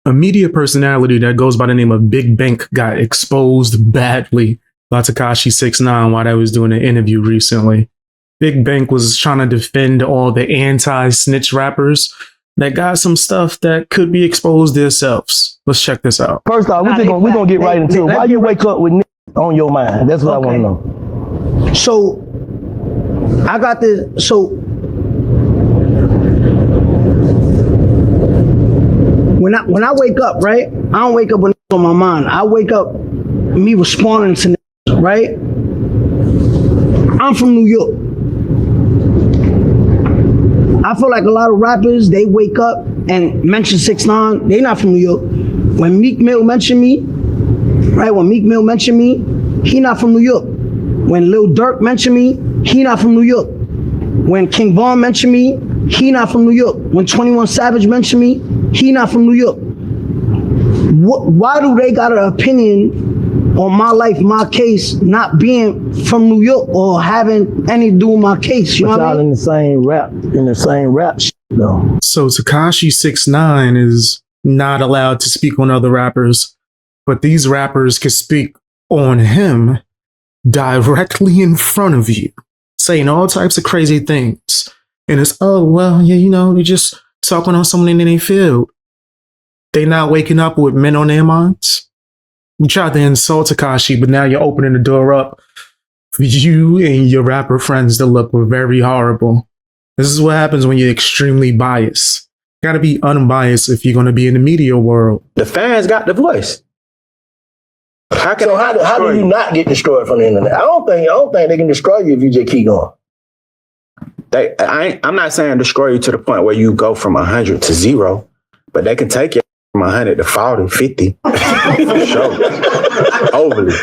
A media personality that goes by the name of Big Bank got exposed badly by Tekashi 6ix9ine while I was doing an interview recently. Big Bank was trying to defend all the anti-snitch rappers that got some stuff that could be exposed themselves. Let's check this out. First off, we're gonna get right into it. Why you wake up with on your mind? That's what I want to know. So I got this. So when I wake up, right? I don't wake up with on my mind. I wake up me responding to right. I'm from New York. I feel like a lot of rappers, they wake up and mention 6ix9ine. They not from New York. When Meek Mill mentioned me, right? When Meek Mill mentioned me, he not from New York. When Lil Durk mentioned me, he not from New York. When King Von mentioned me, he not from New York. When 21 Savage mentioned me, he not from New York. Why do they got an opinion on my life, my case, not being from New York or having anything to do with my case? You know what I mean? In the same rap shit though. So Tekashi 6ix9ine is not allowed to speak on other rappers, but these rappers can speak on him directly in front of you, saying all types of crazy things. And it's, oh, well, yeah, you know, they just talking on someone in any field. They not waking up with men on their minds. You tried to insult Tekashi, but now you're opening the door up for you and your rapper friends to look very horrible. This is what happens when you're extremely biased. You gotta be unbiased if you're gonna be in the media world. The fans got the voice. How do you not get destroyed from the internet? I don't think they can destroy you if you just keep going. I'm not saying destroy you to the point where you go from 100 to 0, but they can take you from 100 to 40, 50. For sure. Overly.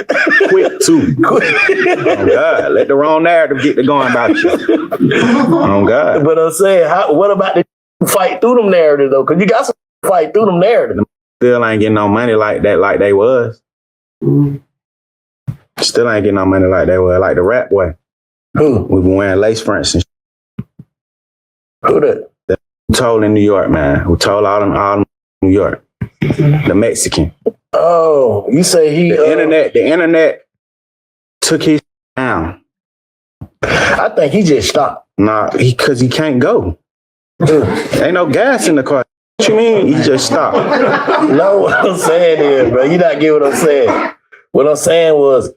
Quick, too. Oh, God. Let the wrong narrative get to going about you. Oh, God. But I'm saying, what about the fight through them narratives, though? Because you got some fight through them narratives. Still ain't getting no money like that, like they was. Still ain't getting no money like they was, like the rap boy. Who? We been wearing lace fronts and Who that? Who told in New York, man. Who told all them New York. The Mexican. Oh, you say he... The internet took his down. I think he just stopped. Nah, because he can't go. Ain't no gas in the car. What you mean? He just stopped. No, what I'm saying is, bro, you not get what I'm saying. What I'm saying was,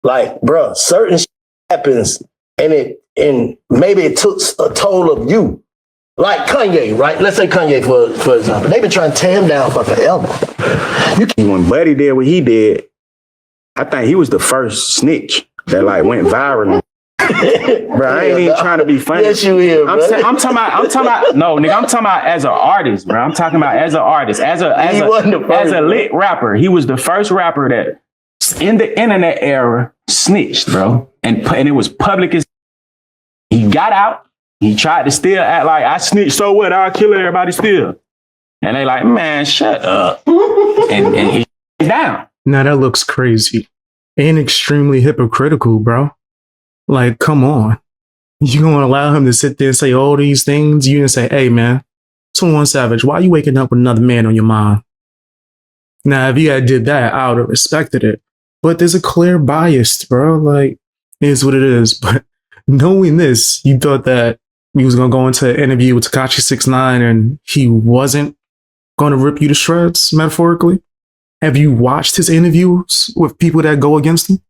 like, bro, certain shit happens and maybe it took a toll of you. Like Kanye, right? Let's say Kanye, for example. They've been trying to tear him down for forever. When Buddy did what he did, I think he was the first snitch that like went viral. Bro, I ain't even trying to be funny. Yes, you is, I'm talking about, no, nigga, I'm talking about as an artist, bro. I'm talking about as an artist, as a lit rapper. He was the first rapper that in the internet era snitched, bro. And it was public as he got out. He tried to still act like I snitched, so what? I'll kill everybody still. And they like, man, shut up. and he's down. Now that looks crazy and extremely hypocritical, bro. Like, come on. You gonna allow him to sit there and say all these things? You didn't say, hey, man, 21 Savage, why are you waking up with another man on your mind? Now, if you had did that, I would have respected it. But there's a clear bias, bro. Like, it is what it is. But knowing this, you thought that he was going to go into an interview with Tekashi 6ix9ine and he wasn't going to rip you to shreds, metaphorically? Have you watched his interviews with people that go against him?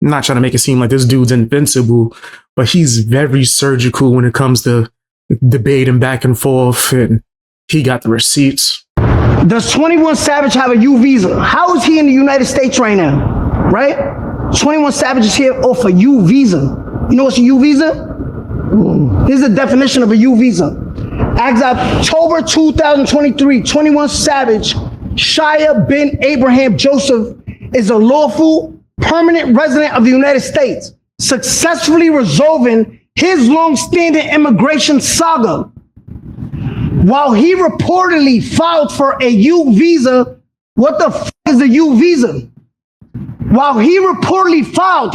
I'm not trying to make it seem like this dude's invincible, but he's very surgical when it comes to debating back and forth, and he got the receipts. Does 21 Savage have a U visa? How is he in the United States right now? Right? 21 Savage is here off a U visa. You know what's a U visa? Here's the definition of a U visa. As of October 2023, 21 Savage, Shia bin Abraham Joseph, is a lawful permanent resident of the United States, successfully resolving his long-standing immigration saga. While he reportedly filed for a U visa, what the f is a U visa? While he reportedly filed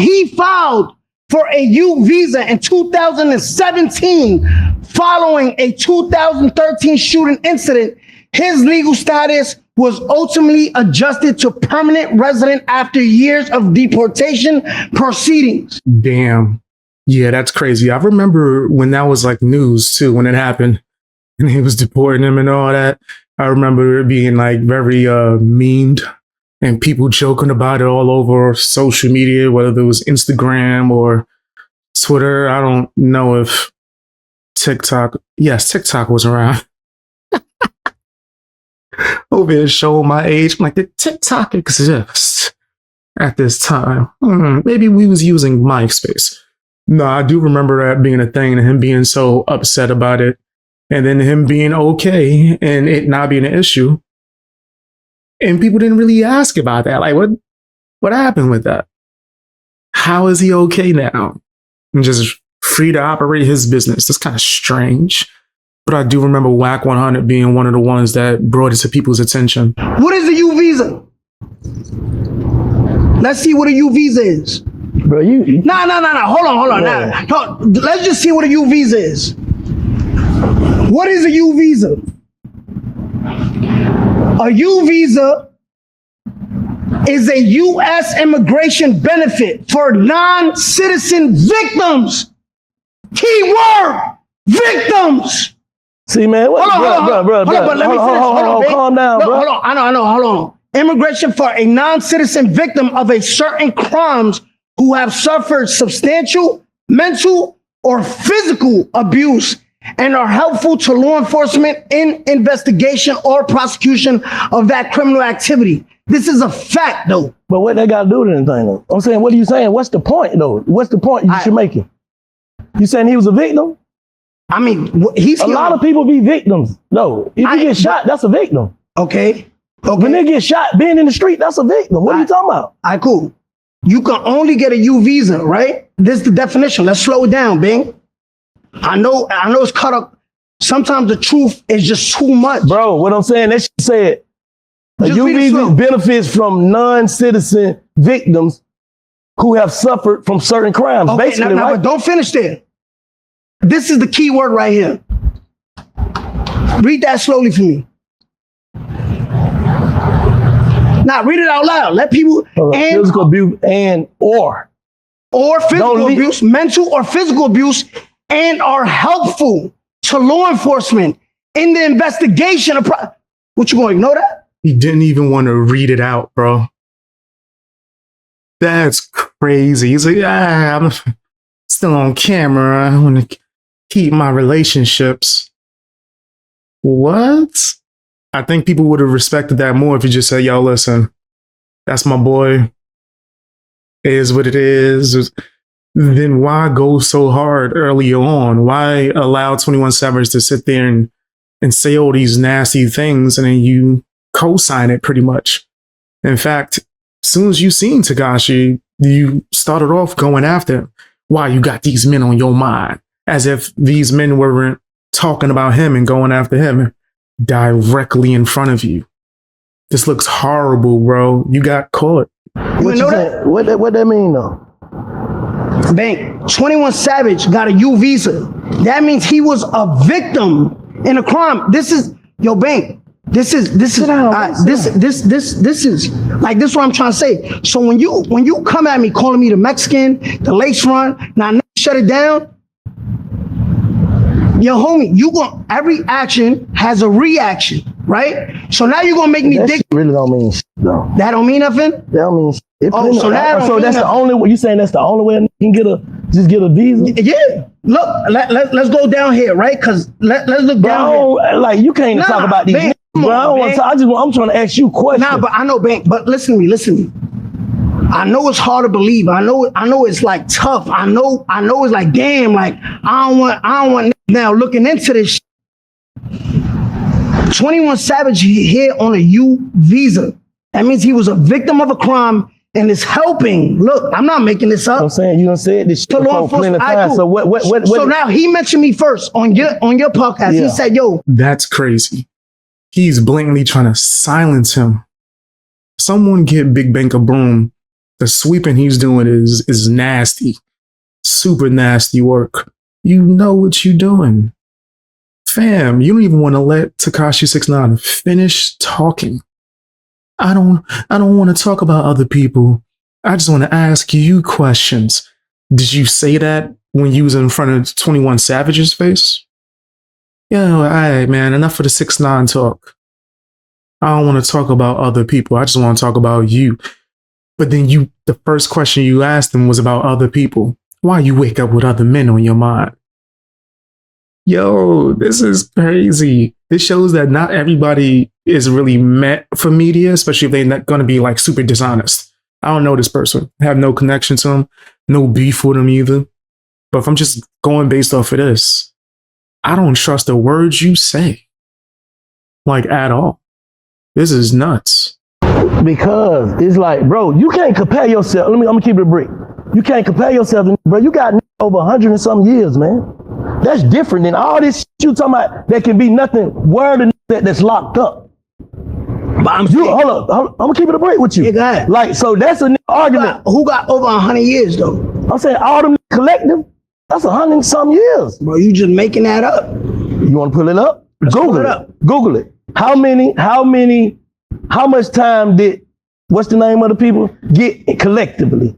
for a U visa in 2017 following a 2013 shooting incident His legal status was ultimately adjusted to permanent resident after years of deportation proceedings. Damn. Yeah, that's crazy. I remember when that was like news too, when it happened and he was deporting him and all that. I remember it being like very memed and people joking about it all over social media, whether it was Instagram or Twitter. I don't know if TikTok. Yes, TikTok was around. Over here showing my age. I'm like, did TikTok exist at this time? Maybe we was using MySpace. No, I do remember that being a thing and him being so upset about it. And then him being okay and it not being an issue. And people didn't really ask about that. Like, what happened with that? How is he okay now? And just free to operate his business. That's kind of strange. But I do remember Whack 100 being one of the ones that brought it to people's attention. What is a U visa? Let's see what a U visa is. Bro, No. Hold on. Yeah. No, let's just see what a U visa is. What is a U visa? A U visa is a U.S. immigration benefit for non-citizen victims. Keyword, victims. See, man, Hold on, but let me finish. Hold on, calm down, bro. Hold on, I know, hold on. Immigration for a non-citizen victim of a certain crimes who have suffered substantial mental or physical abuse and are helpful to law enforcement in investigation or prosecution of that criminal activity. This is a fact, though. But what they got to do with anything, though? I'm saying, what are you saying? What's the point, though? What's the point you should make it? You saying he was a victim? I mean, he's a lot of people be victims. No, if you get shot, that's a victim. Okay. When they get shot, being in the street, that's a victim. What are you talking about? All right, cool. You can only get a U visa, right? This is the definition. Let's slow it down, Bing. I know it's cut up. Sometimes the truth is just too much. Bro, what I'm saying, that shit said, a U visa benefits from non-citizen victims who have suffered from certain crimes. Okay, basically, now, right? but don't finish there. This is the key word right here. Read that slowly for me. Now read it out loud. Let people physical abuse or physical abuse, mental or physical abuse, and are helpful to law enforcement in the investigation of what, you gonna ignore that? He didn't even want to read it out, bro. That's crazy. He's like, I'm still on camera. I want to keep my relationships. What? I think people would have respected that more if you just said, yo, listen, that's my boy. It is what it is. Then why go so hard early on? Why allow 21 Savage to sit there and say all these nasty things and then you co-sign it pretty much? In fact, as soon as you seen Tekashi, you started off going after him. Why you got these men on your mind? As if these men weren't talking about him and going after him directly in front of you. This looks horrible, bro. You got caught. You know that? What that mean, though? Bank, 21 Savage got a U visa. That means he was a victim in a crime. This is, yo, Bank, this is like, this is what I'm trying to say. So when you come at me calling me the Mexican, the lace front, now shut it down. Yo, homie, every action has a reaction, right? So now you're gonna make me dick. Really don't mean shit, though. That don't mean nothing? That don't mean shit. So that's the only way. You saying that's the only way you can get a visa? Yeah. Look, let's go down here, right? Because let's look down here. Like, you can't talk about these. Bank, Bro, I don't want to. I'm trying to ask you questions. Nah, but I know, Bank. But listen to me. I know it's hard to believe. I know it's like tough. I know it's like, damn, like I don't want now looking into this shit. 21 Savage here on a U visa. That means he was a victim of a crime and is helping. Look, I'm not making this up. I'm saying you done said this shit before plenty of times. So what? So now he mentioned me first on your podcast. Yeah. He said, yo. That's crazy. He's blatantly trying to silence him. Someone get Big Bank a broom. The sweeping he's doing is nasty. Super nasty work. You know what you're doing. Fam, you don't even want to let Tekashi 6ix9ine finish talking. I don't want to talk about other people. I just want to ask you questions. Did you say that when you was in front of 21 Savage's face? Yeah, all right, man, enough of the 6ix9ine talk. I don't want to talk about other people. I just want to talk about you. But then the first question you asked him was about other people. Why you wake up with other men on your mind? Yo, this is crazy. This shows that not everybody is really meant for media, especially if they're not going to be like super dishonest. I don't know this person. I have no connection to him, no beef with him either. But if I'm just going based off of this, I don't trust the words you say. Like at all. This is nuts. Because it's like, bro, you can't compare yourself. I'm gonna keep it a brick. You can't compare yourself to, bro. You got over 100 and some years, man. That's different than all this shit you talking about. That can be nothing word than that's locked up. But hold up. I'm gonna keep it a break with you. Yeah, go ahead. Like, so that's an argument. Who got over 100 years though? I'm saying all them collective. That's 100 and some years. Bro, you just making that up. You want to pull it up? Google pull it it. up. Google it. How much time did, what's the name of the people, get collectively?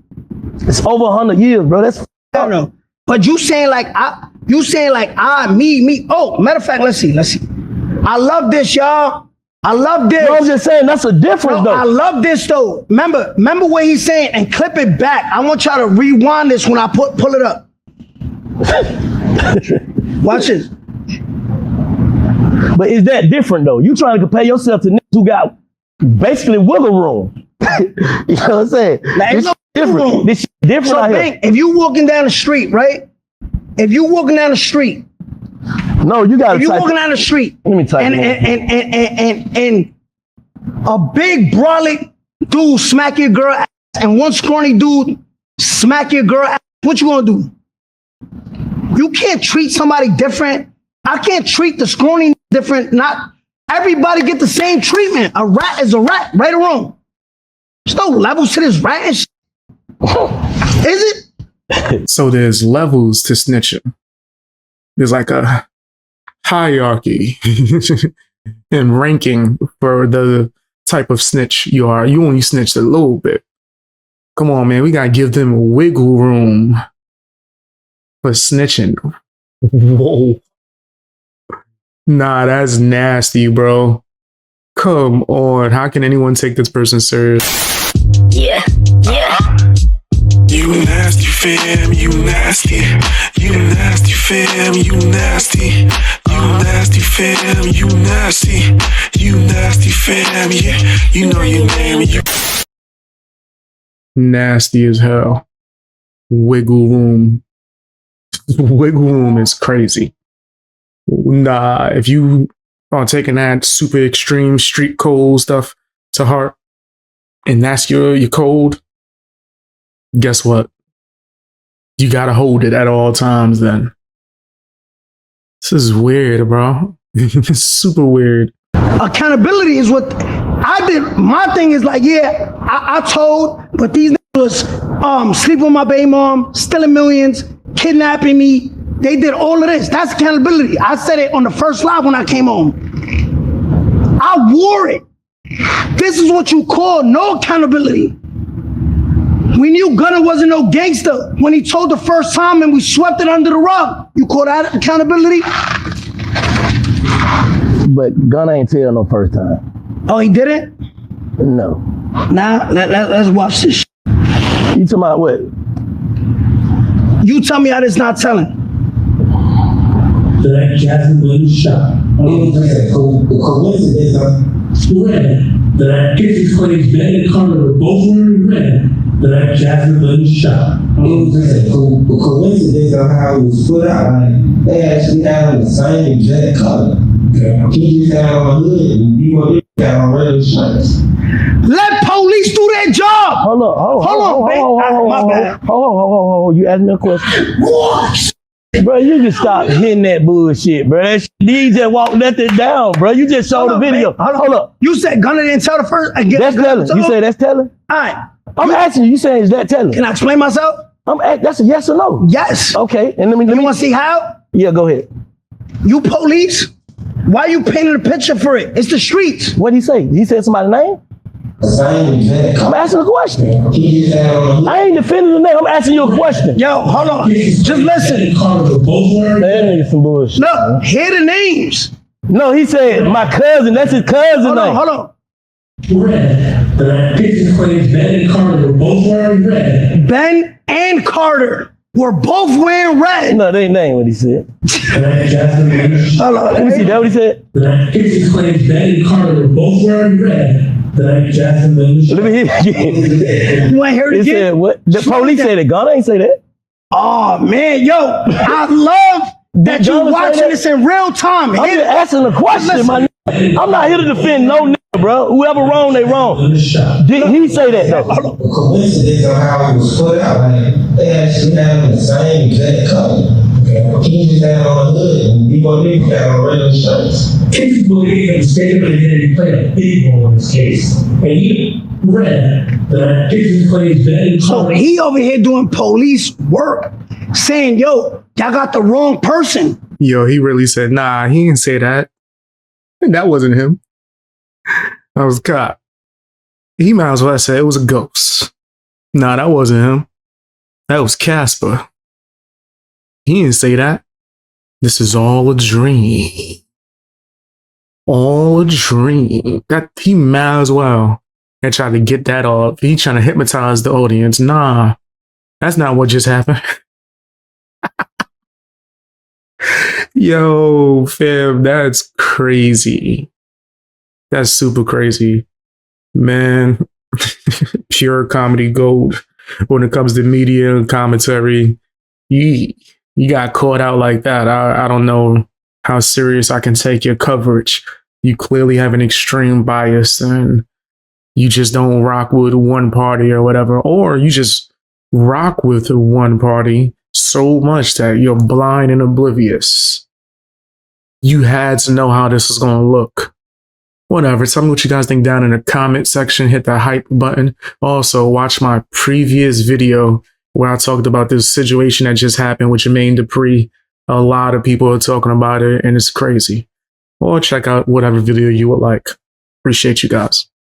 It's over 100 years, bro. That's I don't know. But you saying like me. Oh, matter of fact, let's see. I love this, y'all. I love this. No, I'm just saying that's a difference, though. I love this though. Remember what he's saying and clip it back. I want y'all to rewind this when I pull it up. Watch this. But is that different though? You trying to compare yourself to niggas who got basically wiggle room. You know what I'm saying? Like, this no different. This different so out think, here. if you walking down the street, right? If you walking down the street, no, you gotta. If you walking down the street, let me type and a big brolic dude smack your girl ass, and one scrawny dude smack your girl ass, what you gonna do? You can't treat somebody different. I can't treat the scrawny different. Not everybody get the same treatment. A rat is a rat, right or wrong. There's no levels to this rat and shit. Is it? So there's levels to snitching. There's like a hierarchy and ranking for the type of snitch you are. You only snitched a little bit. Come on, man. We got to give them wiggle room for snitching. Whoa. Nah, that's nasty, bro. Come on. How can anyone take this person serious? Yeah. You nasty, fam, you nasty. You nasty, fam, you nasty. You nasty, fam, you nasty. You nasty, fam, yeah. You know your name. You Nasty as hell. Wiggle room. Wiggle room is crazy. Nah, if you are taking that super extreme street code stuff to heart, and that's your code, guess what? You gotta hold it at all times then. This is weird, bro. It's super weird. Accountability is what I did. My thing is like, yeah, I told, but these niggas was sleeping with my baby mom, stealing millions, kidnapping me. They did all of this. That's accountability. I said it on the first live when I came home. I wore it. This is what you call no accountability. We knew Gunna wasn't no gangster when he told the first time and we swept it under the rug. You call that accountability? But Gunna ain't tell no first time. Oh, he didn't? No. Now, let's watch this. You talking about what? You tell me how this not telling. That Jasmine was shot. The coincidence of red. That Casey's claims Ben and Carter were both wearing red. That Jasmine was shot. It was just a coincidence of how it was put out. Like, they actually had on the same exact color. Okay. He just had on a hood and you had on red shirts. Let police do their job. Hold on. You asked me a question. What? Bro, you just stop hitting that bullshit, bro. You just let it down, bro. You just showed the video. Hold up. You said Gunna didn't tell the first. That's telling. You say that's telling? All right. I'm asking you. You saying is that telling? Can I explain myself? That's a yes or no. Yes. Okay. And let me You want to see how? Yeah, go ahead. You police? Why you painting a picture for it? It's the streets. What'd he say? He said somebody's name? I'm asking a question. I ain't defending the name. I'm asking you a question. Yo, hold on. Just listen. That nigga some bullshit. Look, hear the names. No, he said my cousin. That's his cousin name. Hold on. Red. The pictures claims Ben and Carter were both wearing red. Ben and Carter were both wearing red. No, they ain't what he said. Hold on. Let me see. That what he said? The pictures claims Ben and Carter were both wearing red. Let me hear it again. You want to hear it He again? said what? The police said it. Gunna ain't say that. Oh, man. Yo, I love that you Gunna say watching that? this in real time. I'm just asking a question, my nigga. I'm not here to defend no nigga, bro. Whoever wrong, they wrong. Did he say that though? The coincidence of how it was put out, like they actually have the same exact color. He just had on a hood and people didn't have on regular shirts. Kids believe that the state of identity played a big role in this case. And he read that pictures claims Ben and So Carter. he over here doing police work, saying, yo, y'all got the wrong person. Yo, he really said, nah, he didn't say that. That wasn't him. That was a cop. He might as well say it was a ghost. Nah, that wasn't him. That was Casper. He didn't say that. This is all a dream. All a dream. That he might as well and try to get that off. He trying to hypnotize the audience. Nah, that's not what just happened. Yo, fam, that's crazy. That's super crazy. Man, pure comedy gold. When it comes to media and commentary, you got caught out like that. I don't know how serious I can take your coverage. You clearly have an extreme bias and you just don't rock with one party or whatever, or you just rock with one party so much that you're blind and oblivious. You had to know how this was going to look. Whatever. Tell me what you guys think down in the comment section. Hit that hype button. Also, watch my previous video where I talked about this situation that just happened with Jermaine Dupri. A lot of people are talking about it, and it's crazy. Or check out whatever video you would like. Appreciate you guys.